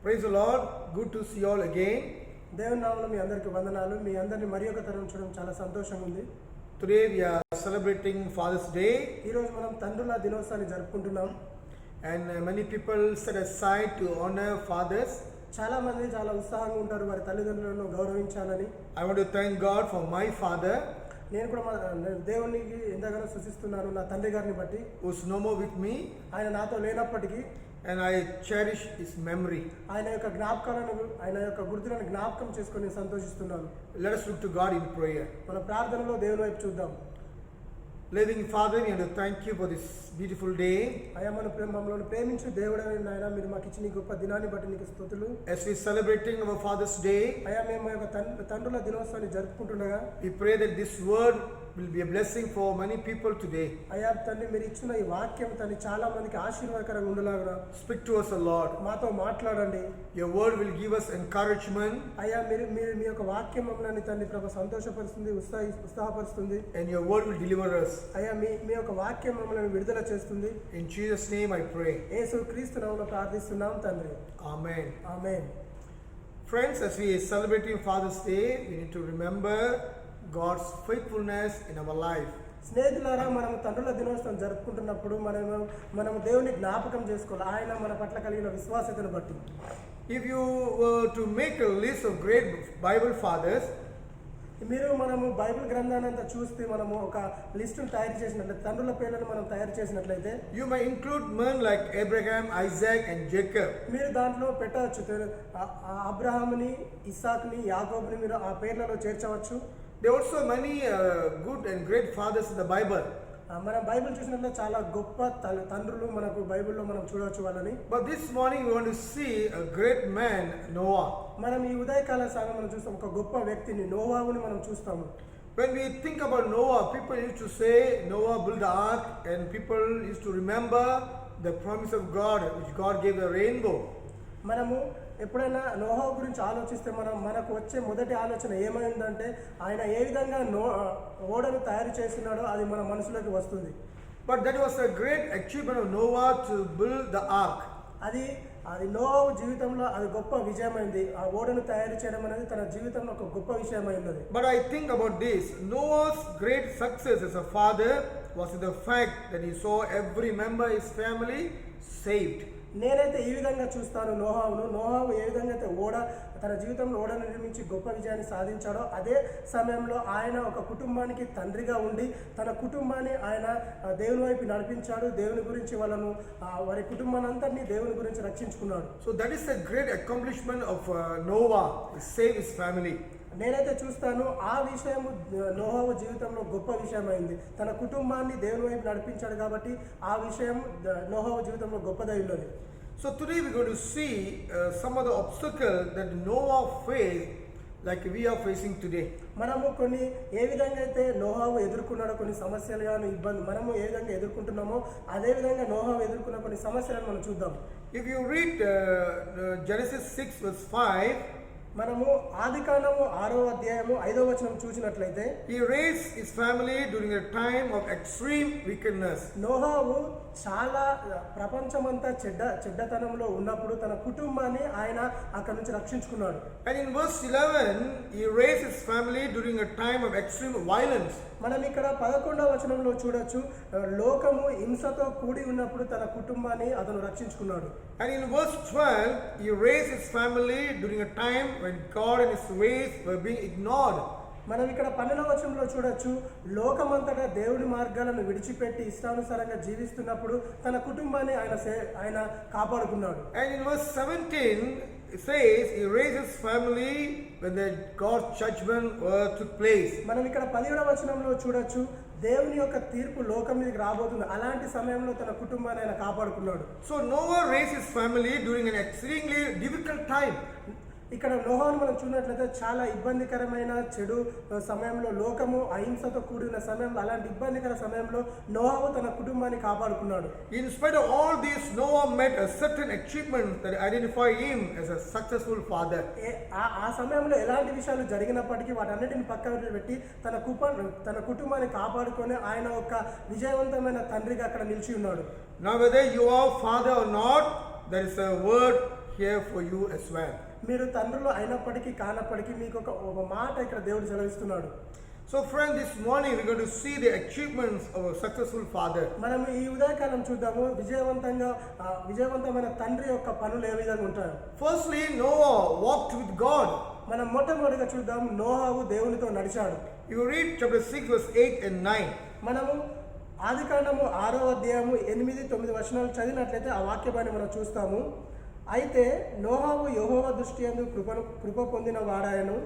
Praise the Lord. Good to see you all again. దేవుని నామములో మీ అందరికి వందనాలు. మీ అందరిని మరి ఒక తరం చూడడం చాలా సంతోషంగా ఉంది. Today we are celebrating Father's Day, ఈ రోజు మనం తండ్రుల దినోత్సవాన్ని జరుపుకుంటున్నాం. and many people set aside to honor fathers. చాలా మంది చాలా ఉత్సాహంగా ఉంటారు వారి తల్లిదండ్రులను గౌరవించాలని. I want to thank God for my father, నేను కూడా దేవునికి ఎంతగానో సూచిస్తున్నాను నా తండ్రి గారిని బట్టి. who's no more with me, ఆయన నాతో లేనప్పటికీ and I cherish his memory. ఆయన యొక్క జ్ఞాపకాలను ఆయన యొక్క గుర్తులను జ్ఞాపకం చేసుకొని నేను సంతోషిస్తున్నాను. Let us look to God in prayer. మన ప్రార్థనలో దేవుని వైపు చూద్దాం. Living Father, we want to thank you for this beautiful day. అయ్యా మమ్మల్ని ప్రేమించు దేవుడైన నాయన, మీరు మాకు ఇచ్చిన ఈ గొప్ప దినాన్ని బట్టి నీకు స్తుతులు. As we are celebrating our Father's Day, అయ్యా మేము యొక్క తండ్రుల దినోత్సవాన్ని జరుపుకుంటుండగా we pray that this word will be a blessing for many people today. అయ్యా తండ్రి, మీరు ఇచ్చిన ఈ వాక్యం తండ్రి చాలా మందికి ఆశీర్వాదకరంగా ఉండలాగా Speak to us, O Lord. మాతో మాట్లాడండి. Your word will give us encouragement, అయ్యా మీరు మీ యొక్క వాక్యం మమ్మల్ని తండ్రి ప్రభు సంతోషపరుస్తుంది, ఉత్సాహపరుస్తుంది. and your word will deliver us. అయ్యా మీ యొక్క వాక్యం మమ్మల్ని విడుదల చేస్తుంది. In Jesus' name I pray. యేసు క్రీస్తు నామములో ప్రార్థిస్తున్నాం తండ్రి. Amen. Amen. Friends, as we are celebrating Father's Day, we need to remember God's faithfulness in our life. స్నేహితులారా, మనం తండ్రుల దినోత్సవం జరుపుకుంటున్నప్పుడు మనం దేవుని జ్ఞాపకం చేసుకోవాలి, ఆయన మన పట్ల కలిగిన విశ్వాసతను బట్టి. If you were to make a list of great Bible fathers, మనము బైబిల్ గ్రంథాన్ని అంతా చూస్తే మనము ఒక లిస్టును తయారు చేసినట్లయితే, తండ్రుల పేర్లను మనం తయారు చేసినట్లయితే, you may include men like Abraham, Isaac and Jacob. మీరు దాంట్లో పెట్టవచ్చు. అబ్రహాముని, ఇస్సాకుని, యాకోబుని మీరు ఆ పేర్లలో చేర్చవచ్చు. There are also many good and great fathers in the Bible. మనం బైబిల్ చూసినట్లయితే చాలా గొప్ప తండ్రులు మనకు బైబిల్లో మనం చూడవచ్చు వాళ్ళని. But this morning we want to see a great man, Noah. మనం ఈ ఉదయకాల సమయం మనం చూస్తాం ఒక గొప్ప వ్యక్తిని, నోవాహుని మనం చూస్తాము. When we think about Noah, people used to say Noah built the ark, and people used to remember the promise of God, which God gave the rainbow. మనము ఎప్పుడైనా నోహా గురించి ఆలోచిస్తే మనకు వచ్చే మొదటి ఆలోచన ఏమైందంటే, ఆయన ఏ విధంగా ఓడను తయారు చేస్తున్నాడో అది మన మనసులోకి వస్తుంది. But that was a great achievement of Noah to build the ark. అది నోహా జీవితంలో అది గొప్ప విజయమైంది. ఆ ఓడను తయారు చేయడం అనేది తన జీవితంలో ఒక గొప్ప విషయమైనది. But I think about this, Noah's great success as a father was in the fact that he saw every member of his family saved. నేనైతే ఈ విధంగా చూస్తాను నోహావు ఏ విధంగా అయితే తన జీవితంలో ఓడను నిర్మించి గొప్ప విజయాన్ని సాధించాడో, అదే సమయంలో ఆయన ఒక కుటుంబానికి తండ్రిగా ఉండి తన కుటుంబాన్ని ఆయన దేవుని వైపు నడిపించాడు. దేవుని గురించి వారి కుటుంబాన్ని అంతటినీ దేవుని గురించి రక్షించుకున్నాడు. So that is a great accomplishment of Noah, he saved his family. నేనైతే చూస్తాను ఆ విషయము నోహా జీవితంలో గొప్ప విషయమైంది. తన కుటుంబాన్ని దేవుని వైపు నడిపించాడు కాబట్టి ఆ విషయం నోహా జీవితంలో గొప్పదై ఉన్నది. So today we're going to see some of the obstacles that Noah faced like we are facing today. మనము కొన్ని ఏ విధంగా అయితే నోహావు ఎదుర్కొన్నాడో కొన్ని సమస్యలు గాను మనము ఏ విధంగా ఎదుర్కొంటున్నామో అదే విధంగా నోహావు ఎదుర్కొన్న కొన్ని సమస్యలను మనం చూద్దాం. If you read Genesis 6 verse 5, మనము ఆదికాండము 6వ అధ్యాయము 5వ వచనం చూసినట్లయితే, he raised his family during a time of extreme wickedness. నోహావు చాలా ప్రపంచమంతా చెడ్డతనంలో ఉన్నప్పుడు తన కుటుంబాన్ని ఆయన అక్కడ నుంచి రక్షించుకున్నాడు. And in verse 11, he raised his family during a time of extreme violence. మనం ఇక్కడ 11వ వచనంలో చూడొచ్చు, లోకము హింసతో కూడి ఉన్నప్పుడు తన కుటుంబాన్ని అతను రక్షించుకున్నాడు. And in verse 12, he raised his family during a time when God and his ways were being ignored. మనం ఇక్కడ 12వ వచనంలో చూడొచ్చు, లోకమంతటా దేవుడి మార్గాలను విడిచిపెట్టి ఇష్టానుసారంగా జీవిస్తున్నప్పుడు తన కుటుంబాన్ని ఆయన కాపాడుకున్నాడు. And in verse 17, it says he raised his family when the God's judgment took place. మనం ఇక్కడ 17వ వచనంలో చూడొచ్చు, దేవుని యొక్క తీర్పు లోకం మీదకి రాబోతుంది. అలాంటి సమయంలో తన కుటుంబాన్ని ఆయన కాపాడుకున్నాడు. So Noah raised his family during an exceedingly difficult time. ఇక్కడ నోహాను మనం చూసినట్లయితే చాలా ఇబ్బందికరమైన చెడు సమయంలో, లోకము అహింసతో కూడిన సమయంలో, అలాంటి ఇబ్బందికర సమయంలో నోహా తన కుటుంబాన్ని కాపాడుకున్నాడు. In spite of all this, Noah met a certain achievement that identify him as a successful father. ఆ సమయంలో ఎలాంటి విషయాలు జరిగినప్పటికీ వాటన్నిటిని పక్కన పెట్టి తన కుటుంబాన్ని కాపాడుకొని ఆయన ఒక విజయవంతమైన తండ్రిగా అక్కడ నిలిచి ఉన్నాడు. Now whether you are father or not, there is a word here for you as well. మీరు తండ్రులు అయినప్పటికీ కానప్పటికీ మీకు ఒక మాట ఇక్కడ దేవుడు సెలవిస్తున్నాడు. So friend, this morning we're going to see the achievements of a successful father. మనం ఈ ఉదయకాలం చూద్దాము విజయవంతమైన తండ్రి యొక్క పనులు ఏ విధంగా ఉంటాయో. Firstly, Noah walked with God. మనం మొట్టమొదటిగా చూద్దాం నోహావు దేవునితో నడిచాడు. You read chapter 6 verse 8 and 9. మనము ఆదికాండము 6వ అధ్యాయము 8-9 వచనాలు చదివినట్లయితే ఆ వాక్యాన్ని మనం చూస్తాము. అయితే నోహావు యెహోవా దృష్టి యందు కృప పొందిన వాడాయను.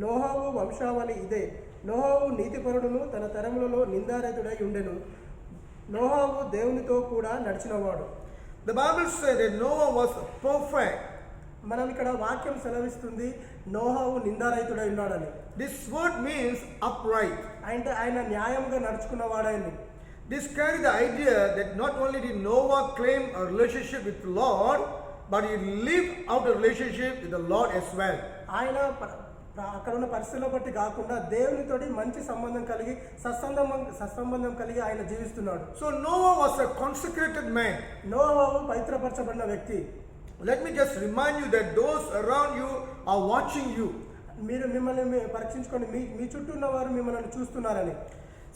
నోహావు వంశావళి ఇదే. నోహావు నీతిపరుడును, తన తరములలో నిందారహితుడై ఉండెను. నోహావు దేవునితో కూడా నడిచినవాడు. The Bible said that Noah was perfect. మనం ఇక్కడ వాక్యం సెలవిస్తుంది నోహావు నిందారహితుడై ఉన్నాడని. This word means upright. అంటే ఆయన న్యాయంగా నడుచుకున్నవాడని. This carries the idea that not only did Noah claim a relationship with the Lord, but he lived out a relationship with the Lord as well. ఆయన అక్కడ ఉన్న పరిస్థితుల బట్టి కాకుండా దేవునితోటి మంచి సంబంధం కలిగి సత్సంబంధం కలిగి ఆయన జీవిస్తున్నాడు. So Noah was a consecrated man. నోవాహు పవిత్రపరచబడిన వ్యక్తి. Let me just remind you that those around you are watching you. మీరు మిమ్మల్ని పరీక్షించుకొని మీ చుట్టూ ఉన్న వారు మిమ్మల్ని చూస్తున్నారని.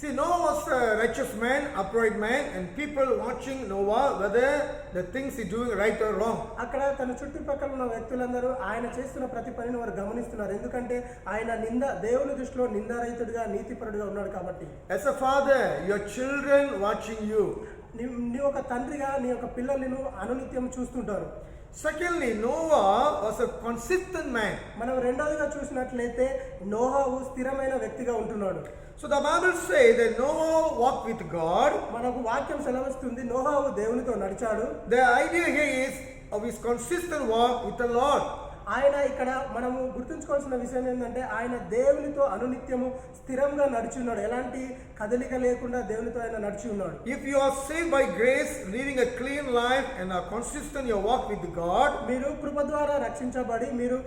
See, Noah was a righteous man, upright man, and people watching Noah whether the things he's doing right or wrong. అక్కడ తన చుట్టుపక్కల ఉన్న వ్యక్తులందరూ ఆయన చేస్తున్న ప్రతి పనిని వారు గమనిస్తున్నారు. ఎందుకంటే ఆయన దేవుని దృష్టిలో నిందారహితుడిగా నీతిపరుడుగా ఉన్నాడు కాబట్టి. As a father, your children watching you. నీ ఒక తండ్రిగా నీ యొక్క పిల్లల్ని అనునిత్యం చూస్తుంటారు. Secondly, Noah was a consistent man. మనం రెండోదిగా చూసినట్లయితే నోహావు స్థిరమైన వ్యక్తిగా ఉంటున్నాడు. So the Bible says that Noah walked with God. మనకు వాక్యం సెలవిస్తుంది నోహావు దేవునితో నడిచాడు. The idea here is of his consistent walk with the Lord. ఆయన ఇక్కడ మనము గుర్తుంచుకోవాల్సిన విషయం ఏంటంటే ఆయన దేవునితో అనునిత్యము స్థిరంగా నడిచి ఉన్నాడు. ఎలాంటి కదలిక లేకుండా దేవునితో ఆయన నడిచి ఉన్నాడు. If you are saved by grace, living a clean life and are consistent in your walk with God, మీరు కృప ద్వారా రక్షించబడి మీరు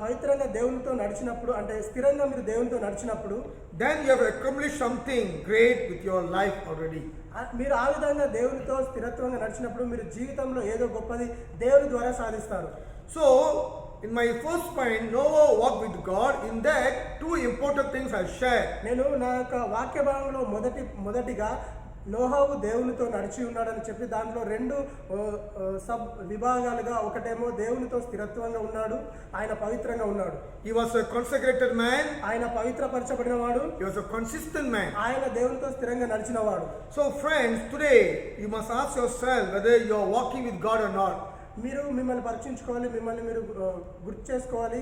పవిత్రంగా దేవునితో నడిచినప్పుడు అంటే స్థిరంగా మీరు దేవునితో నడిచినప్పుడు then you have accomplished something great with your life already. మీరు ఆ విధంగా దేవునితో స్థిరత్వంగా నడిచినప్పుడు మీరు జీవితంలో ఏదో గొప్పది దేవుని ద్వారా సాధిస్తారు. So in my first point, Noah walked with God. In that, two important things I shared. నేను నా యొక్క వాక్య భాగంలో మొదటిగా నోహావు దేవునితో నడిచి ఉన్నాడని చెప్పి దాంట్లో రెండు సబ్ విభాగాలుగా ఒకటేమో దేవునితో స్థిరత్వంగా ఉన్నాడు, ఆయన పవిత్రంగా ఉన్నాడు. He was a consecrated man. ఆయన పవిత్రపరచబడిన వాడు. He was a consistent man. ఆయన దేవునితో స్థిరంగా నడిచిన వాడు. So friends, today you must ask yourself whether you are walking with God or not. మీరు మిమ్మల్ని పరీక్షించుకోవాలి, మిమ్మల్ని మీరు గుర్తు చేసుకోవాలి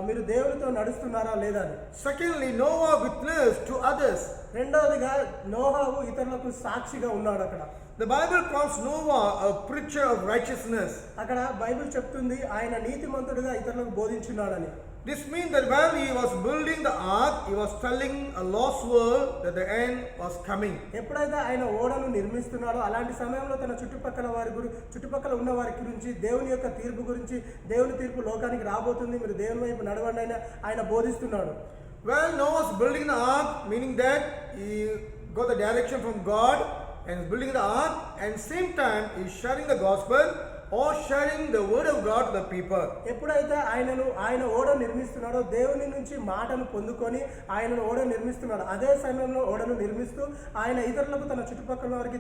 మీరు దేవునితో నడుస్తున్నారా లేదా అని. Secondly, Noah witnessed to others. రెండవదిగా నోహావు ఇతరులకు సాక్షిగా ఉన్నాడు. అక్కడ The Bible calls Noah a preacher of righteousness. అక్కడ బైబిల్ చెప్తుంది ఆయన నీతిమంతుడిగా ఇతరులకు బోధించున్నాడని. This means that while he was building the ark, he was telling a lost world that the end was coming. ఎప్పుడైతే ఆయన ఓడను నిర్మిస్తున్నాడో అలాంటి సమయంలో తన చుట్టుపక్కల ఉన్న వారి గురించి దేవుని యొక్క తీర్పు గురించి దేవుని తీర్పు లోకానికి రాబోతుంది, మీరు దేవుని వైపు నడవండి అని ఆయన బోధిస్తున్నాడు. Well, Noah was building the ark, meaning that he got the direction from God and is building the ark, and same time he is sharing the gospel or sharing the word of God to the people. ఎప్పుడైతే ఆయన ఓడ నిర్మిస్తున్నాడో దేవుని నుంచి మాటను పొందుకొని ఆయనను ఓడ నిర్మిస్తున్నాడు. అదే సమయంలో ఓడను నిర్మిస్తూ ఆయన ఇతరులకు తన చుట్టుపక్కల వారికి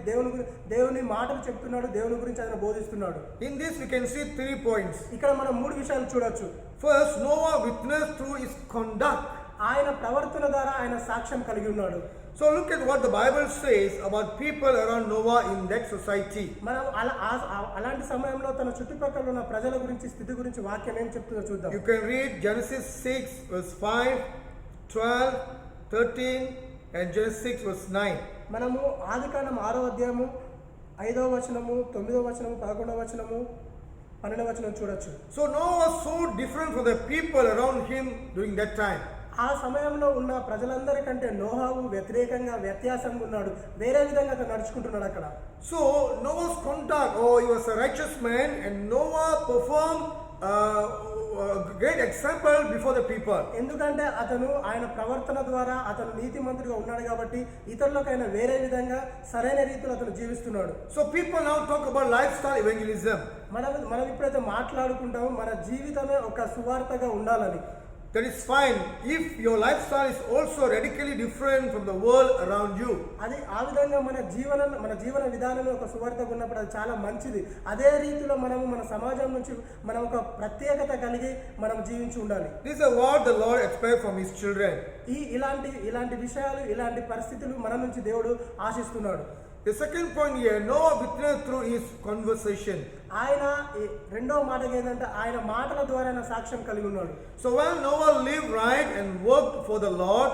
దేవుని మాటలు చెప్తున్నాడు, దేవుని గురించి ఆయన బోధిస్తున్నాడు. In this we can see 3 points. ఇక్కడ మనం 3 విషయాలు చూడొచ్చు. First, Noah witnessed through his conduct. ఆయన ప్రవర్తన ద్వారా ఆయన సాక్ష్యం కలిగి ఉన్నాడు. So look at what the Bible says about people around Noah in that society. మనం అలాంటి సమయంలో తన చుట్టుపక్కల ఉన్న ప్రజల గురించి స్థితి గురించి వాక్యం ఏం చెప్తుందో చూద్దాం. You can read Genesis 6 verse 5, 12, 13 and Genesis 6 verse 9. మనము ఆదికాండం 6వ అధ్యాయము 5వ వచనము 9వ వచనము 11వ వచనము 12వ వచనం చూడొచ్చు. So Noah was so different from the people around him during that time. ఆ సమయంలో ఉన్న ప్రజలందరికంటే నోహావు వ్యతిరేకంగా వ్యత్యాసంగా ఉన్నాడు. వేరే విధంగా అతను నడుచుకుంటున్నాడు అక్కడ. So Noah's conduct, oh, he was a righteous man, and Noah performed a great example before the people. ఎందుకంటే అతను ఆయన ప్రవర్తన ద్వారా అతను నీతిమంతుడిగా ఉన్నాడు కాబట్టి ఇతరులకైనా వేరే విధంగా సరైన రీతిలో అతను జీవిస్తున్నాడు. So people now talk about lifestyle evangelism. మనం ఇప్పుడైతే మాట్లాడుకుంటాము మన జీవితమే ఒక సువార్తగా ఉండాలని. That is fine if your lifestyle is also radically different from the world around you. అది ఆ విధంగా మన జీవన విధానమే ఒక సువార్తగా ఉన్నప్పుడు అది చాలా మంచిది. అదే రీతిలో మనము మన సమాజం నుంచి మనం ఒక ప్రత్యేకత కలిగి మనం జీవించి ఉండాలి. This is what the Lord expects from His children. ఇలాంటి విషయాలు ఇలాంటి పరిస్థితులు మన నుంచి దేవుడు ఆశిస్తున్నాడు. The second point here, Noah witnessed through his conversation. ఆయన రెండో మాట ఏంటంటే ఆయన మాటల ద్వారా సాక్ష్యం కలిగి ఉన్నాడు. So while Noah lived right and worked for the Lord,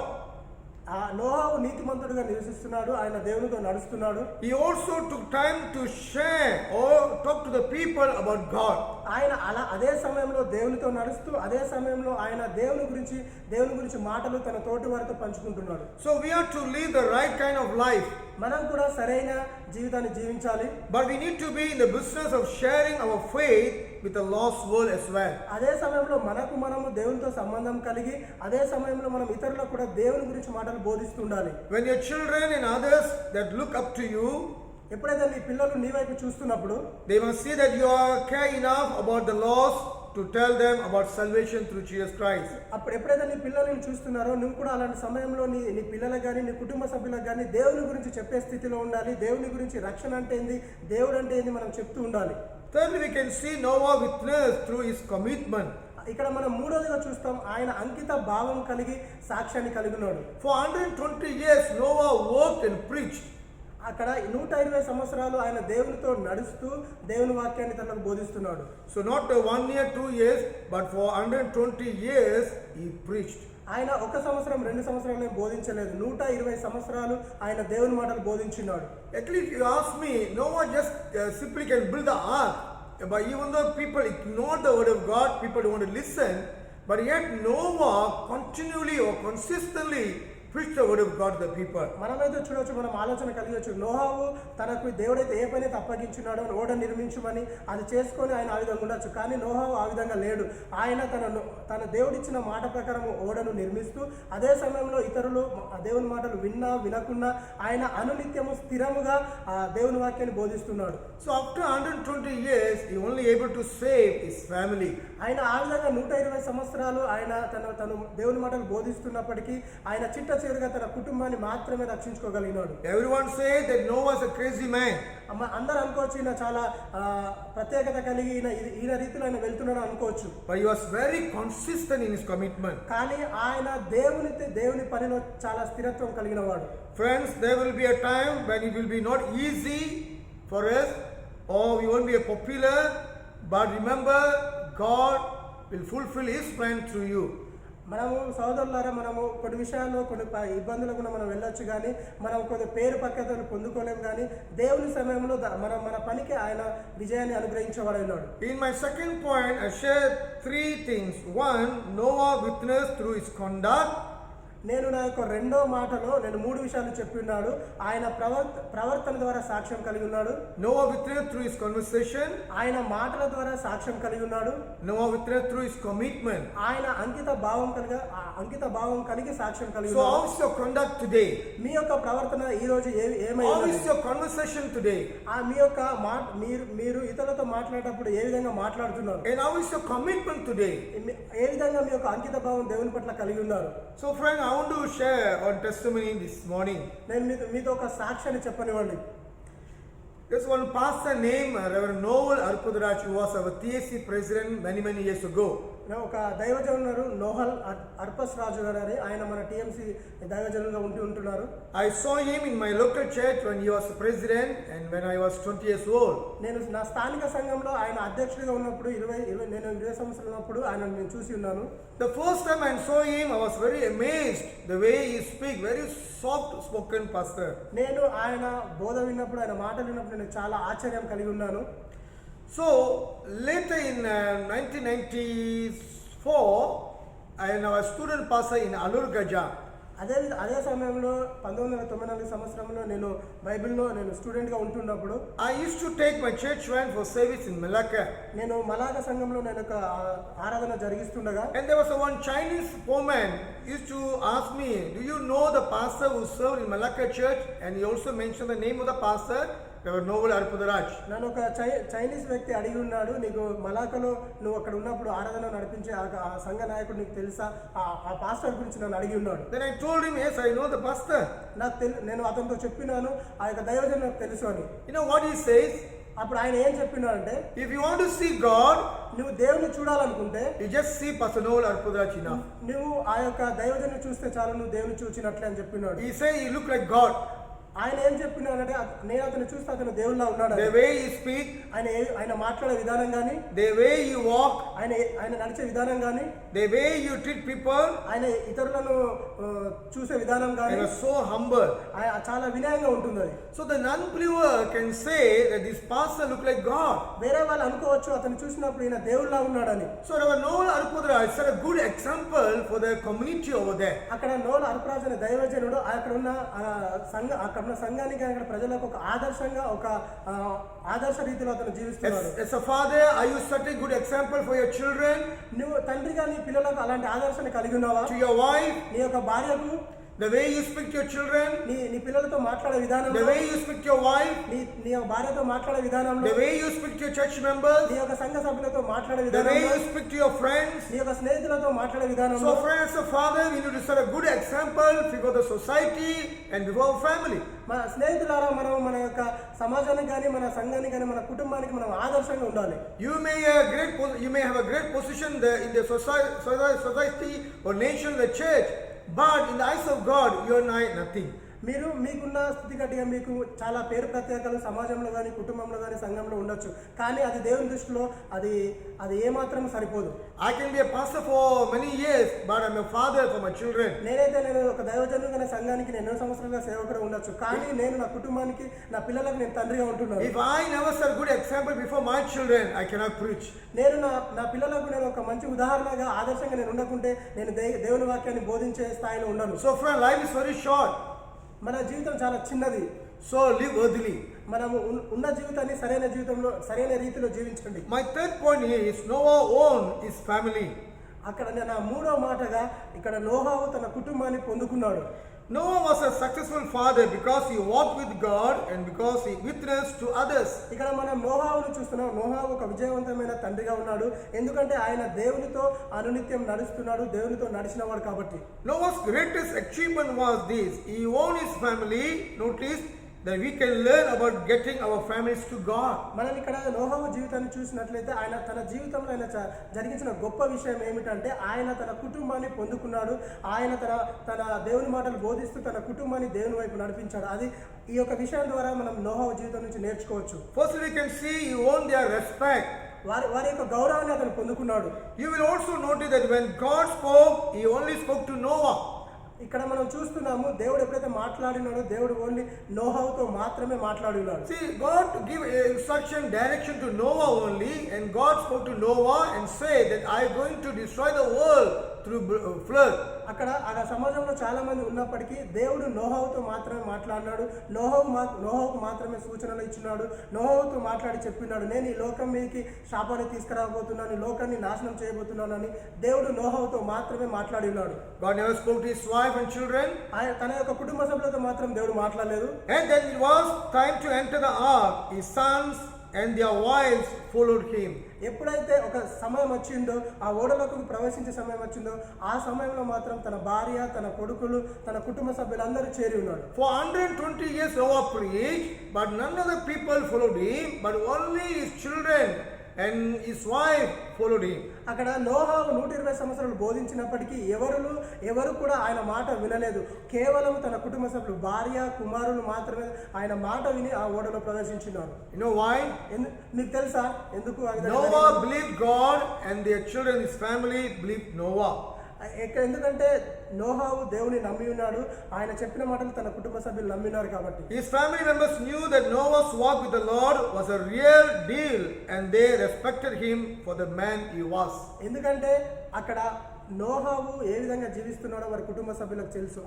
నోహావు నీతిమంతుడిగా నివసిస్తున్నాడు, ఆయన దేవునితో నడుస్తున్నాడు. he also took time to share or talk to the people about God. ఆయన అదే సమయంలో దేవునితో నడుస్తూ అదే సమయంలో ఆయన దేవుని గురించి మాటలు తన తోటి వారితో పంచుకుంటున్నాడు. So we are to live the right kind of life. మనం కూడా సరైన జీవితాన్ని జీవించాలి. But we need to be in the business of sharing our faith with the lost world as well. అదే సమయంలో మనము దేవునితో సంబంధం కలిగి అదే సమయంలో మనం ఇతరులకు కూడా దేవుని గురించి మాటలు బోధిస్తుండాలి. When your children and others that look up to you, ఎప్పుడైతే నీ పిల్లలు నీ వైపు చూస్తున్నప్పుడు they must see that you are care enough about the lost to tell them about salvation through Jesus Christ. అప్పుడు ఎప్పుడైతే నీ పిల్లల్ని చూస్తున్నారో నువ్వు కూడా అలాంటి సమయంలో నీ పిల్లలకు కానీ నీ కుటుంబ సభ్యులకు కానీ దేవుని గురించి చెప్పే స్థితిలో ఉండాలి. దేవుని గురించి రక్షణ అంటే ఏంది, దేవుడు అంటే ఏంది మనం చెప్తూ ఉండాలి. Thirdly, we can see Noah witnessed through his commitment. ఇక్కడ మనం మూడోదిగా చూస్తాం ఆయన అంకిత భావం కలిగి సాక్ష్యాన్ని కలిగి ఉన్నాడు. For 120 years Noah worked and preached. అక్కడ 120 సంవత్సరాలు ఆయన దేవునితో నడుస్తూ దేవుని వాక్యాన్ని తనకు బోధిస్తున్నాడు. So not 1 year, 2 years, but for 120 years he preached. ఆయన 1 సంవత్సరం 2 సంవత్సరాలు బోధించలేదు, 120 సంవత్సరాలు ఆయన దేవుని మాటలు బోధించినాడు. Actually, if you ask me, Noah just simply can build the ark. But even though people ignore the word of God, people don't want to listen, but yet Noah continually or consistently preach the word of God to the people. మనమైతే చూడొచ్చు, మనం ఆలోచన కలిగొచ్చు, నోహావు తనకు దేవుడైతే ఏ పని తప్పగించున్నాడో ఓడ నిర్మించమని అది చేసుకొని ఆయన ఆ విధంగా ఉండొచ్చు. కానీ నోహావు ఆ విధంగా లేడు. ఆయన తన దేవుడిచ్చిన మాట ప్రకారం ఓడను నిర్మిస్తూ అదే సమయంలో ఇతరులు దేవుని మాటలు విన్నా వినకుండా ఆయన అనునిత్యము స్థిరముగా దేవుని వాక్యాన్ని బోధిస్తున్నాడు. So after 120 years he only able to save his family. ఆయన ఆ విధంగా 120 సంవత్సరాలు ఆయన తను దేవుని మాటలు బోధిస్తున్నప్పటికీ ఆయన చిట్టచివరిగా తన కుటుంబాన్ని మాత్రమే రక్షించుకోగలిగినాడు. Everyone say that Noah was a crazy man. అందరూ అనుకోవచ్చు ఈయన చాలా ప్రత్యేకత కలిగి ఈయన రీతిలో ఆయన వెళ్తున్నాడు అనుకోవచ్చు. But he was very consistent in his commitment. కానీ ఆయన దేవుని పనిలో చాలా స్థిరత్వం కలిగిన వాడు. Friends, there will be a time when it will be not easy for us, or we won't be a popular, but remember God will fulfill his plan through you. మనము సోదరులారా మనము కొన్ని విషయాల్లో కొన్ని ఇబ్బందులకు మనం వెళ్ళొచ్చు, కానీ మనం కొన్ని పేరు ప్రఖ్యాతలు పొందుకోలేము. కానీ దేవుని సమయంలో మన పనికి ఆయన విజయాన్ని అనుగ్రహించబడినాడు. In my second point, I share 3 things. 1, Noah witnessed through his conduct. నేను నా యొక్క రెండో మాటలో నేను 3 విషయాలు చెప్పినాడు. ఆయన ప్రవర్తన ద్వారా సాక్ష్యం కలిగి ఉన్నాడు. Noah witnessed through his conversation. ఆయన మాటల ద్వారా సాక్ష్యం కలిగి ఉన్నాడు. Noah witnessed through his commitment. ఆయన అంకిత భావం కలిగి సాక్ష్యం కలిగి So ఉన్నాడు. how is your conduct today? మీ యొక్క ప్రవర్తన ఈ రోజు ఏమై How ఉన్నది? is your conversation today? మీ యొక్క మీరు ఇతరులతో మాట్లాడేటప్పుడు ఏ విధంగా మాట్లాడుతున్నారు? And how is your commitment today? ఏ విధంగా మీ యొక్క అంకిత భావం దేవుని పట్ల కలిగి ఉన్నారు? So friend, I want to share one testimony this morning. నేను మీతో ఒక సాక్ష్యాన్ని చెప్పనివ్వండి. There's one pastor named Reverend Noel Arpudraj, who was our TSC president many years ago. ఒక దైవజనుడు నోహల్ అర్పస్ రాజు గారు అని ఆయన మన టీఎంసీ దైవజనులుగా ఉంటున్నారు. I saw him in my local church when he was president and when I was 20 years old. నేను నా స్థానిక సంఘంలో ఆయన అధ్యక్షుడిగా ఉన్నప్పుడు నేను 20 సంవత్సరాలు ఉన్నప్పుడు ఆయన నేను చూసి ఉన్నాను. The first time I saw him, I was very amazed the way he speak, very soft spoken pastor. నేను ఆయన బోధ విన్నప్పుడు ఆయన మాటలు విన్నప్పుడు నేను చాలా ఆశ్చర్యం కలిగి ఉన్నాను. So later in 1994, and our student pastor in Alur Gaja. అదే సమయంలో 1994 సంవత్సరంలో నేను బైబిల్లో నేను స్టూడెంట్గా ఉంటున్నప్పుడు I used to take my church van for service in Malacca. నేను మలాగా సంఘంలో నేను ఒక ఆరాధన జరిగిస్తుండగా And there was one Chinese woman used to ask me, do you know the pastor who served in Malacca church? And he also mentioned the name of the pastor, Novel Arpudaraj. నన్ను ఒక Chinese వ్యక్తి అడిగి ఉన్నాడు, నీకు మలాకలో నువ్వు అక్కడ ఉన్నప్పుడు ఆరాధన నడిపించే ఆ సంఘ నాయకుడు నీకు తెలుసా, ఆ పాస్టర్ గురించి నన్ను అడిగి ఉన్నాడు. Then I told him, yes, I know the pastor. నేను అతనితో చెప్పినాను ఆ యొక్క దైవజనుడు నాకు తెలుసు అని. You know what he says? అప్పుడు ఆయన ఏం చెప్పినాడంటే, if you want to see God, నువ్వు దేవుని చూడాలనుకుంటే you just see Pastor Noel Arpudaraj enough. నువ్వు ఆ యొక్క దైవజనుడు చూస్తే చాలు, నువ్వు దేవుని చూచినట్లే అని చెప్పినాడు. He said he looked like God. ఆయన ఏం చెప్పినాడంటే, నేను అతను చూస్తే అతను దేవుళ్ళ ఉన్నాడు. The way he speak, ఆయన మాట్లాడే విధానం గాని, the way you walk, ఆయన నడిచే విధానం గాని, the way you treat people, ఆయన ఇతరులను చూసే విధానం గాని, he was so humble. చాలా వినయంగా ఉంటుంది అది. So the non-believer can say that this pastor look like God. వేరే వాళ్ళు అనుకోవచ్చు అతను చూసినప్పుడు ఈయన దేవుళ్ళ ఉన్నాడని. So our Noel Arpudaraj is a good example for the community over there. అక్కడ నోల్ అర్పరాజు అనే దైవజనుడు అక్కడ ఉన్న అక్కడ ఉన్న సంఘానికి అక్కడ ప్రజలకు ఒక ఆదర్శంగా ఒక ఆదర్శ రీతిలో అతను జీవిస్తున్నాడు. As a father, are you setting a good example for your children? నువ్వు తండ్రిగా నీ పిల్లలకు అలాంటి ఆదర్శాన్ని కలిగి ఉన్నావా? To your wife, నీ యొక్క భార్యకు, the way you speak to your children, నీ పిల్లలతో మాట్లాడే విధానం, the way you speak to your wife, నీ యొక్క భార్యతో మాట్లాడే విధానంలో, the way you speak to your church members, నీ యొక్క సంఘ సభ్యులతో మాట్లాడే the విధానం, way you speak to your friends. నీ యొక్క స్నేహితులతో మాట్లాడే విధానం. So friends, as a father, we need to set a good example before the society and before our family. మన స్నేహితులారా, మనం మన యొక్క సమాజానికి కానీ మన సంఘానికి కానీ మన కుటుంబానికి మనం ఆదర్శంగా ఉండాలి. You may have a great position in the society or nation, the church, but in the eyes of God, you are nothing. మీకున్న స్థితిగతిగా మీకు చాలా పేరు ప్రత్యేకలు సమాజంలో కానీ కుటుంబంలో కానీ సంఘంలో ఉండొచ్చు, కానీ అది దేవుని దృష్టిలో అది ఏమాత్రం సరిపోదు. I can be a pastor for many years, but I'm a father for my children. నేను ఒక దైవజనుడిగా సంఘానికి నేను ఎన్నో సంవత్సరాలుగా సేవకుడు ఉండొచ్చు, కానీ నేను నా కుటుంబానికి నా పిల్లలకు నేను తండ్రిగా ఉంటున్నాను. If I never set a good example before my children, I cannot preach. నేను నా పిల్లలకు నేను ఒక మంచి ఉదాహరణగా ఆదర్శంగా నేను ఉండకుంటే నేను దేవుని వాక్యాన్ని బోధించే స్థాయిలో ఉండను. So friend, life is very short. మన జీవితం చాలా చిన్నది. So live worthily. మనము ఉన్న జీవితాన్ని సరైన రీతిలో జీవించండి. My third point is Noah owned his family. అక్కడ నా మూడో మాటగా ఇక్కడ నోహావు తన కుటుంబాన్ని పొందుకున్నాడు. Noah was a successful father because he walked with God and because he witnessed to others. ఇక్కడ మనం నోహావును చూస్తున్నాం. నోహావు ఒక విజయవంతమైన తండ్రిగా ఉన్నాడు, ఎందుకంటే ఆయన దేవునితో అనునిత్యం నడుస్తున్నాడు, దేవునితో నడిచినవాడు కాబట్టి. Noah's greatest achievement was this: he owned his family. Notice that we can learn about getting our families to God. మనం ఇక్కడ నోహావు జీవితాన్ని చూసినట్లయితే ఆయన తన జీవితంలో ఆయన జరిగించిన గొప్ప విషయం ఏమిటంటే ఆయన తన కుటుంబాన్ని పొందుకున్నాడు. ఆయన తన దేవుని మాటలు బోధిస్తూ తన కుటుంబాన్ని దేవుని వైపు నడిపించాడు. అది ఈ యొక్క విషయం ద్వారా మనం నోహావు జీవితం నుంచి నేర్చుకోవచ్చు. First we can see he won their respect. వారి యొక్క గౌరవాన్ని అతను పొందుకున్నాడు. You will also notice that when God spoke, he only spoke to Noah. ఇక్కడ మనం చూస్తున్నాము దేవుడు ఎప్పుడైతే మాట్లాడినాడో దేవుడు ఓన్లీ నోహావుతో మాత్రమే మాట్లాడినాడు. See, God give instruction, direction to Noah only, and God spoke to Noah and said that I am going to destroy the world through flood. అక్కడ ఆ సమాజంలో చాలా మంది ఉన్నప్పటికీ దేవుడు నోహావుతో మాత్రమే మాట్లాడినాడు. నోహావుకు మాత్రమే సూచనలు ఇచ్చినాడు. నోహావుతో మాట్లాడి చెప్పినాడు, నేను ఈ లోకం మీదకి శాపాన్ని తీసుకురాబోతున్నాను, ఈ లోకాన్ని నాశనం చేయబోతున్నాను అని దేవుడు నోహావుతో మాత్రమే మాట్లాడి ఉన్నాడు. God never spoke to his wife and children. తన యొక్క కుటుంబ సభ్యులతో మాత్రం దేవుడు మాట్లాడలేదు. And then it was time to enter the ark. His sons and their wives followed him. ఎప్పుడైతే ఒక సమయం వచ్చిందో, ఆ ఓడలోకి ప్రవేశించే సమయం వచ్చిందో, ఆ సమయంలో మాత్రం తన భార్య, తన కొడుకులు, తన కుటుంబ సభ్యులందరూ చేరి ఉన్నాడు. For 120 years Noah preached, but none of the people followed him, but only his children and his wife followed him. అక్కడ నోహావు 120 సంవత్సరాలు బోధించినప్పటికీ ఎవరు కూడా ఆయన మాట వినలేదు. కేవలం తన కుటుంబ సభ్యులు భార్య, కుమారులు మాత్రమే ఆయన మాట విని ఆ ఓడలో ప్రవేశించినారు. You know why? మీకు తెలుసా ఎందుకు? Noah believed God and their children, his family believed Noah. ఎందుకంటే నోహావు దేవుని నమ్మి ఉన్నాడు. ఆయన చెప్పిన మాటలు తన కుటుంబ సభ్యులు నమ్మినారు కాబట్టి. His family members knew that Noah's walk with the Lord was a real deal and they respected him for the man he was. ఎందుకంటే అక్కడ నోహావు ఏ విధంగా జీవిస్తున్నాడో వారి కుటుంబ సభ్యులకు తెలుసు.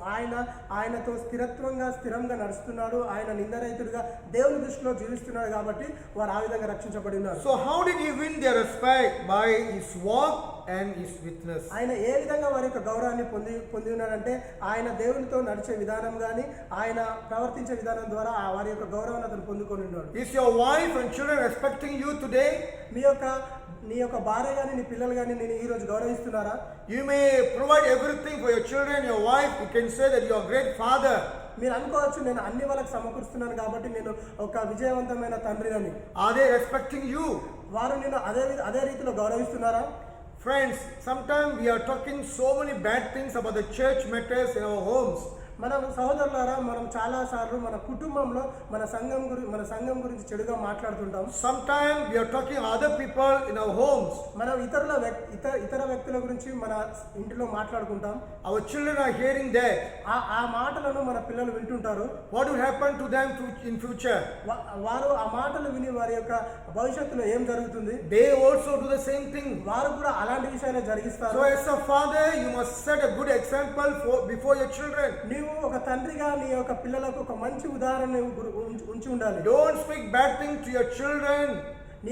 ఆయనతో స్థిరంగా నడుస్తున్నాడు. ఆయన నిందరహితుడిగా దేవుని దృష్టిలో జీవిస్తున్నాడు కాబట్టి వారు ఆ విధంగా రక్షించబడి ఉన్నారు. So how did he win their respect? By his walk and his witness. ఆయన ఏ విధంగా వారి యొక్క గౌరవాన్ని పొంది ఉన్నాడంటే ఆయన దేవునితో నడిచే విధానం కానీ ఆయన ప్రవర్తించే విధానం ద్వారా వారి యొక్క గౌరవాన్ని అతను పొందుకొని ఉన్నాడు. Is your wife and children respecting you today? నీ యొక్క భార్య కానీ నీ పిల్లలు కానీ నేను ఈ రోజు గౌరవిస్తున్నారా? You may provide everything for your children, your wife. You can say that you are a great father. మీరు అనుకోవచ్చు నేను అన్ని వాళ్ళకి సమకూరుస్తున్నాను కాబట్టి నేను ఒక విజయవంతమైన తండ్రిని. Are they respecting you? వారు నేను అదే రీతిలో గౌరవిస్తున్నారా? Friends, sometimes we are talking so many bad things about the church matters in our homes. మనం సహోదరులారా మనం చాలా సార్లు మన కుటుంబంలో మన సంఘం గురించి చెడుగా మాట్లాడుతుంటాం. Sometimes we are talking other people in our homes. మనం ఇతర వ్యక్తుల గురించి మన ఇంటిలో మాట్లాడుకుంటాం. Our children are hearing that. ఆ మాటలను మన పిల్లలు వింటుంటారు. What will happen to them in future? వారు ఆ మాటలు విని వారి యొక్క భవిష్యత్తులో ఏం జరుగుతుంది? They also do the same thing. వారు కూడా అలాంటి విషయాలే జరిగిస్తారు. So as a father, you must set a good example before your children. నీవు ఒక తండ్రిగా నీ యొక్క పిల్లలకు ఒక మంచి ఉదాహరణ ఉంచి ఉండాలి. Don't speak bad things to your children. నీ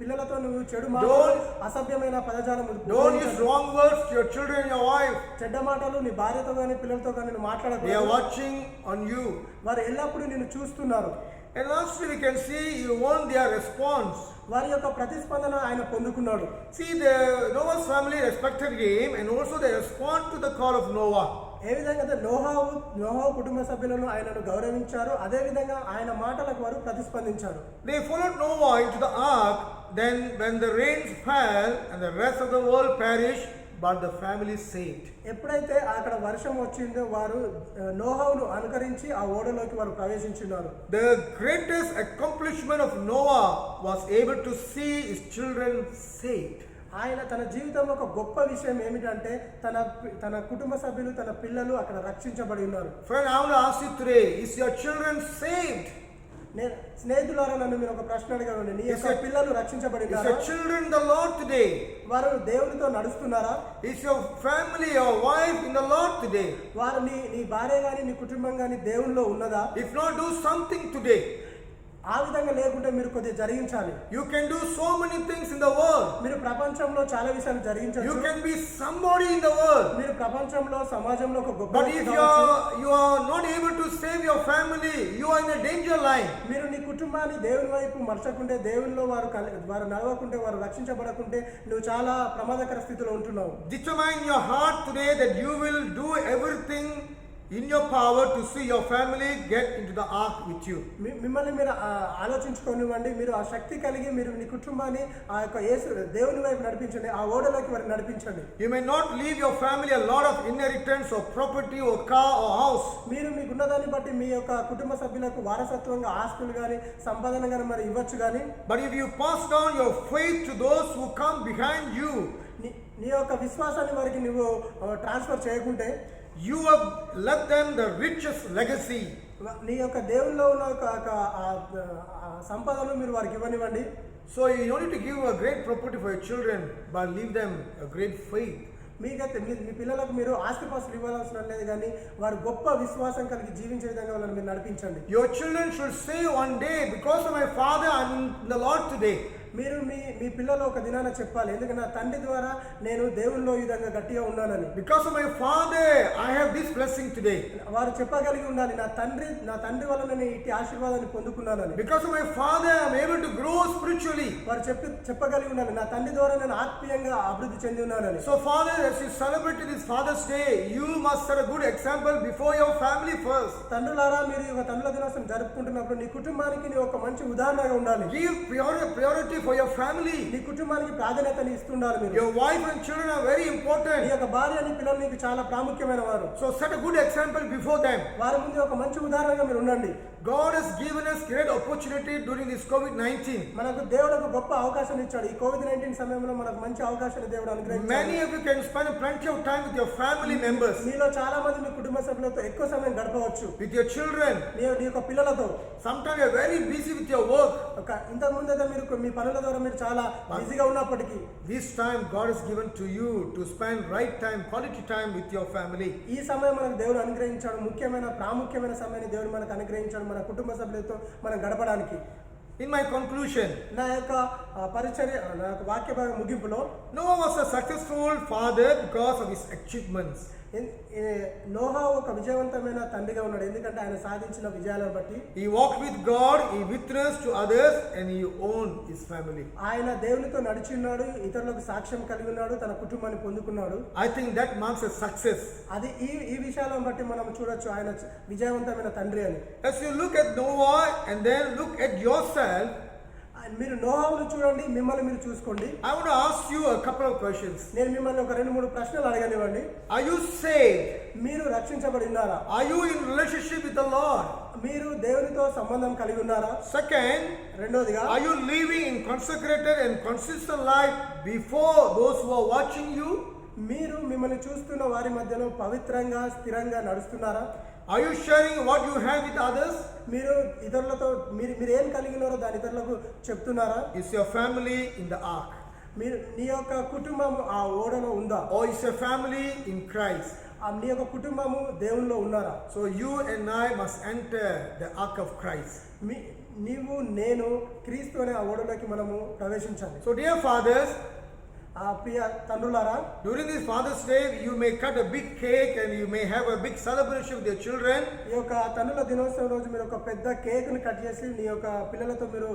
పిల్లలతో నువ్వు చెడు మాటలు అసభ్యమైన పదజాలం Don't use wrong words to your children and your wife. చెడ్డ మాటలు నీ భార్యతో కానీ పిల్లలతో కానీ నువ్వు మాట్లాడకూడదు. They are watching on you. వారు ఎల్లప్పుడూ నిన్ను చూస్తున్నారు. And lastly, we can see you want their response. వారి యొక్క ప్రతిస్పందన ఆయన పొందుకున్నాడు. See, the Noah's family respected him and also they respond to the call of Noah. ఏ విధంగా నోహావు కుటుంబ సభ్యులను ఆయనను గౌరవించారు అదే విధంగా ఆయన మాటలకు వారు ప్రతిస్పందించారు. They followed Noah into the ark. Then when the rains fell and the rest of the world perished, but the family saved. ఎప్పుడైతే అక్కడ వర్షం వచ్చిందో వారు నోహావును అనుకరించి ఆ ఓడలోకి వారు ప్రవేశించున్నారు. The greatest accomplishment of Noah was able to see his children saved. ఆయన తన జీవితంలో ఒక గొప్ప విషయం ఏమిటంటే తన కుటుంబ సభ్యులు తన పిల్లలు అక్కడ రక్షించబడి ఉన్నారు. Friend, I want to ask you today, is your children saved? నేను స్నేహితులారా నన్ను మీరు ఒక ప్రశ్న అడగండి. నీ యొక్క పిల్లలు రక్షించబడి Is your children in the Lord today? వారు దేవునితో నడుస్తున్నారా? Is your family, your wife in the Lord today? వారు నీ భార్య గాని నీ కుటుంబం గాని దేవునిలో ఉన్నదా? If not, do something today. ఆ విధంగా లేకుంటే మీరు కొద్దిగా జరిగించాలి. You can do so many things in the world. మీరు ప్రపంచంలో చాలా విషయాలు జరిగించవచ్చు. You can be somebody in the world. మీరు ప్రపంచంలో సమాజంలో ఒక గొప్ప But if you are not able to save your family, you are in a danger line. మీరు నీ కుటుంబాన్ని దేవుని వైపు మర్చకుంటే దేవునిలో వారు నడవకుంటే వారు రక్షించబడకుంటే నువ్వు చాలా ప్రమాదకర స్థితిలో ఉంటున్నావు. Determine in your heart today that you will do everything in your power to see your family get into the ark with you. మిమ్మల్ని మీరు ఆలోచించుకోనివ్వండి. మీరు ఆ శక్తి కలిగి మీరు నీ కుటుంబాన్ని ఆ యొక్క దేవుని వైపు నడిపించండి. ఆ ఓడలోకి వారిని నడిపించండి. You may not leave your family a lot of inheritance or property or car or house. మీరు మీకున్నదాన్ని బట్టి మీ యొక్క కుటుంబ సభ్యులకు వారసత్వంగా ఆస్తులు కానీ సంపాదన కానీ మరి ఇవ్వచ్చు కానీ. But if you pass down your faith to those who come behind you, నీ యొక్క విశ్వాసాన్ని వారికి నువ్వు ట్రాన్స్ఫర్ చేయకుంటే you have left them the richest legacy. నీ యొక్క దేవుల్లో ఉన్న సంపదను మీరు వారికి ఇవ్వనివ్వండి. So you don't need to give a great property for your children, but leave them a great faith. మీకైతే మీ పిల్లలకు మీరు ఆస్తిపాస్తులు ఇవ్వాల్సిన లేదు కానీ వారు గొప్ప విశ్వాసం కలిగి జీవించే విధంగా వాళ్ళని మీరు నడిపించండి. Your children should say one day, because of my father I am in the Lord today. మీరు మీ పిల్లలు ఒక దినాన చెప్పాలి, ఎందుకంటే నా తండ్రి ద్వారా నేను దేవునిలో ఈ విధంగా గట్టిగా ఉన్నానని. Because of my father I have this blessing today. వారు చెప్పగలిగి ఉండాలి, నా తండ్రి వల్ల నేను ఇట్టి ఆశీర్వాదాన్ని పొందుకున్నానని. Because of my father I am able to grow spiritually. వారు చెప్పగలిగి ఉండాలి, నా తండ్రి ద్వారా నేను ఆత్మీయంగా అభివృద్ధి చెంది ఉన్నానని. So father, as you celebrate this Father's Day, you must set a good example before your family first. తండ్రులారా మీరు ఈ తండ్రుల దినోత్సవం జరుపుకుంటున్నప్పుడు నీ కుటుంబానికి నీ ఒక మంచి ఉదాహరణగా ఉండాలి. Give priority for your family. నీ కుటుంబానికి ప్రాధాన్యతని ఇస్తుండాలి మీరు. Your wife and children are very important. నీ యొక్క భార్య నీ పిల్లలు నీకు చాలా ప్రాముఖ్యమైన వారు. So set a good example before them. వారి ముందు ఒక మంచి ఉదాహరణగా మీరు ఉండండి. God has given us great opportunity during this COVID-19. మనకు దేవుడు ఒక గొప్ప అవకాశం ఇచ్చాడు. ఈ కోవిడ్-19 సమయంలో మనకు మంచి అవకాశాన్ని దేవుడు అనుగ్రహించాడు. Many of you can spend plenty of time with your family members, మీలో చాలా మంది మీ కుటుంబ సభ్యులతో ఎక్కువ సమయం గడపవచ్చు. with your children. నీ యొక్క పిల్లలతో. Sometimes you are very busy with your work. ఇంతకు ముందు అయితే మీరు మీ పనుల ద్వారా మీరు చాలా బిజీగా ఉన్నప్పటికీ This time God has given to you to spend right time, quality time with your family. ఈ సమయం మనకు దేవుడు అనుగ్రహించాడు. ముఖ్యమైన ప్రాముఖ్యమైన సమయాన్ని దేవుడు మనకు అనుగ్రహించాడు మన కుటుంబ సభ్యులతో మనం గడపడానికి. In my conclusion, నా యొక్క పరిచర్య, నా యొక్క వాక్య భాగం ముగింపులో, Noah was a successful father because of his achievements. Noah ఒక విజయవంతమైన తండ్రిగా ఉన్నాడు, ఎందుకంటే ఆయన సాధించిన విజయాలను బట్టి. He walked with God, he witnessed to others, and he owned his family. ఆయన దేవునితో నడిచిన్నాడు, ఇతరులకు సాక్ష్యం కలిగి ఉన్నాడు, తన కుటుంబాన్ని పొందుకున్నాడు. I think that marks a success. అది ఈ విషయాలను బట్టి మనం చూడొచ్చు ఆయన విజయవంతమైన తండ్రి అని. As you look at Noah and then look at yourself, మీరు నోహాను చూడండి, మిమ్మల్ని మీరు చూసుకోండి. I want to ask you a couple of questions. నేను మిమ్మల్ని ఒక 2-3 ప్రశ్నలు అడగనివ్వండి. Are you saved? మీరు రక్షించబడి ఉన్నారా? Are you in relationship with the Lord? మీరు దేవునితో సంబంధం కలిగి ఉన్నారా? Second, రెండోదిగా, are you living in consecrated and consistent life before those who are watching you? మీరు మిమ్మల్ని చూస్తున్న వారి మధ్యలో పవిత్రంగా స్థిరంగా నడుస్తున్నారా? Are you sharing what you have with others? మీరు ఇతరులతో మీరు ఏం కలిగి ఉన్నారో దాని ఇతరులకు చెప్తున్నారా? Is your family in the ark? నీ యొక్క కుటుంబం ఆ ఓడలో ఉందా? Or is your family in Christ? నీ యొక్క కుటుంబము దేవునిలో ఉన్నారా? So you and I must enter the ark of Christ. నీవు నేను క్రీస్తు అనే ఆ ఓడలోకి మనము ప్రవేశించాలి. So dear fathers, Priya తండ్రులారా, during this Father's Day, you may cut a big cake and you may have a big celebration with your children. ఈ యొక్క తండ్రుల దినోత్సవం రోజు మీరు ఒక పెద్ద కేక్ ని కట్ చేసి నీ యొక్క పిల్లలతో మీరు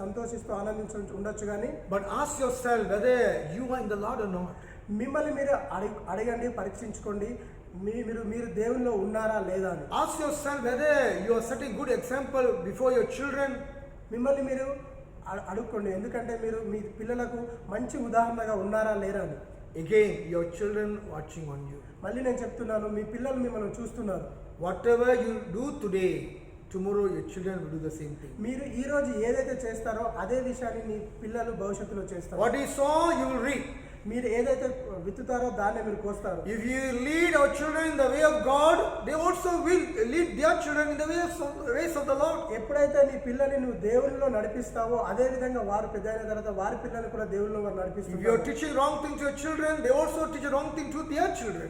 సంతోషిస్తూ ఆనందించు ఉండొచ్చు, కానీ But ask yourself whether you are in the Lord or not. మిమ్మల్ని మీరు అడగండి, పరీక్షించుకోండి, మీరు దేవునిలో ఉన్నారా లేదా అని. Ask yourself whether you are setting good example before your children. మిమ్మల్ని మీరు అడుక్కోండి, ఎందుకంటే మీరు మీ పిల్లలకు మంచి ఉదాహరణగా ఉన్నారా లేరా అని. Again, your children watching on you. మళ్ళీ నేను చెప్తున్నాను, మీ పిల్లలు మిమ్మల్ని చూస్తున్నారు. Whatever you do today, tomorrow your children will do the same thing. మీరు ఈ రోజు ఏదైతే చేస్తారో అదే విషయాన్ని మీ పిల్లలు భవిష్యత్తులో చేస్తారు. What you sow, you will reap. మీరు ఏదైతే విత్తుతారో దాన్నే మీరు కోస్తారు. If you lead our children in the way of God, they also will lead their children in the ways of the Lord. ఎప్పుడైతే నీ పిల్లల్ని నువ్వు దేవునిలో నడిపిస్తావో అదే విధంగా వారు పెద్దయిన తర్వాత వారి పిల్లల్ని కూడా దేవునిలో వారు నడిపిస్తారు. If you are teaching wrong things to your children, they also teach wrong thing to their children.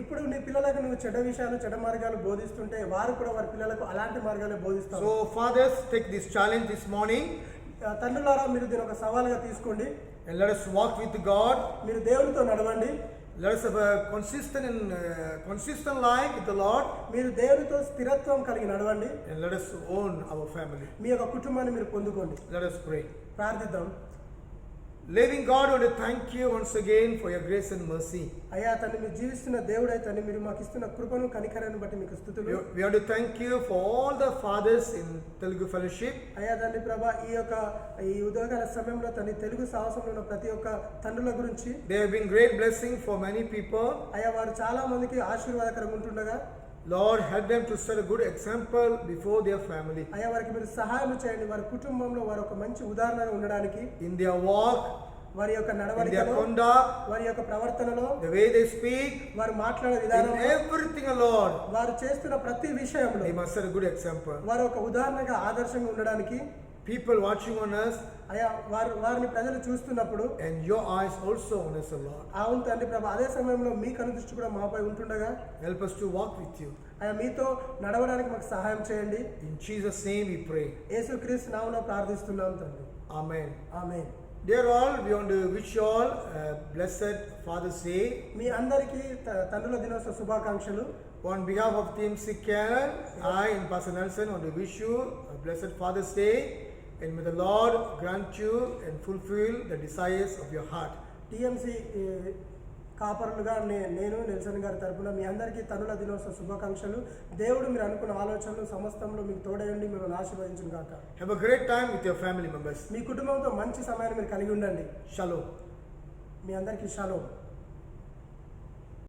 ఇప్పుడు నీ పిల్లలకు నువ్వు చెడ్డ విషయాలు, చెడ్డ మార్గాలు బోధిస్తుంటే వారు కూడా వారి పిల్లలకు అలాంటి మార్గాలే బోధిస్తారు. So fathers, take this challenge this morning. తండ్రులారా, మీరు దీని ఒక సవాలుగా తీసుకోండి. And let us walk with God. మీరు దేవునితో నడవండి. Let us have a consistent life with the Lord. మీరు దేవునితో స్థిరత్వం కలిగి నడవండి. And let us own our family. మీ యొక్క కుటుంబాన్ని మీరు పొందుకోండి. Let us pray. ప్రార్థిద్దాం. Living God, I want to thank you once again for your grace and mercy. అయ్యా తండ్రి, మీరు జీవిస్తున్న దేవుడై తండ్రి, మీరు మాకు ఇస్తున్న కృపను కనికరాన్ని బట్టి మీకు స్తుతులు. We want to thank you for all the fathers in Telugu Fellowship. అయ్యా తండ్రి ప్రభా, ఈ ఉదయకాల సమయంలో తండ్రి తెలుగు సాహసంలో ఉన్న ప్రతి ఒక్క తండ్రుల గురించి. They have been great blessing for many people. అయ్యా వారు చాలా మందికి ఆశీర్వాదకరంగా ఉంటుండగా Lord, help them to set a good example before their family. అయ్యా వారికి మీరు సహాయం చేయండి, వారి కుటుంబంలో వారు ఒక మంచి ఉదాహరణగా ఉండడానికి. In their walk, వారి యొక్క in their నడవడికలో, conduct, వారి యొక్క ప్రవర్తనలో, the way they speak, వారు మాట్లాడే in విధానంలో, everything, Lord, వారు చేస్తున్న ప్రతి విషయంలో they must set a good example. వారు ఒక ఉదాహరణగా ఆదర్శంగా ఉండడానికి. People watching on us, అయ్యా వారిని ప్రజలు చూస్తున్నప్పుడు and your eyes also on us, Lord. అవును తండ్రి ప్రభా, అదే సమయంలో మీ కనుదృష్టి కూడా మాపై ఉంటుండగా Help us to walk with you. అయ్యా మీతో నడవడానికి మాకు సహాయం చేయండి. In Jesus' name we pray. యేసుక్రీస్తు నామములో ప్రార్థిస్తున్నాం తండ్రి. Amen. Amen. Dear all, we want to wish you all a blessed Father's Day. మీ అందరికీ తండ్రుల దినోత్సవ శుభాకాంక్షలు. On behalf of Team Sikher, I and Pastor Nelson want to wish you a blessed Father's Day, and may the Lord grant you and fulfill the desires of your heart. TMC కాపరులుగా నేను Nelson గారి తరపున మీ అందరికీ తనుల దినోత్సవ శుభాకాంక్షలు. దేవుడు మీరు అనుకున్న ఆలోచనలు సమస్తంలో మీకు తోడయండి, మిమ్మల్ని ఆశీర్వదించును గాక. Have a great time with your family members. మీ కుటుంబంతో మంచి సమయాన్ని మీరు కలిగి ఉండండి. Shalom. మీ అందరికీ షాలోమ్.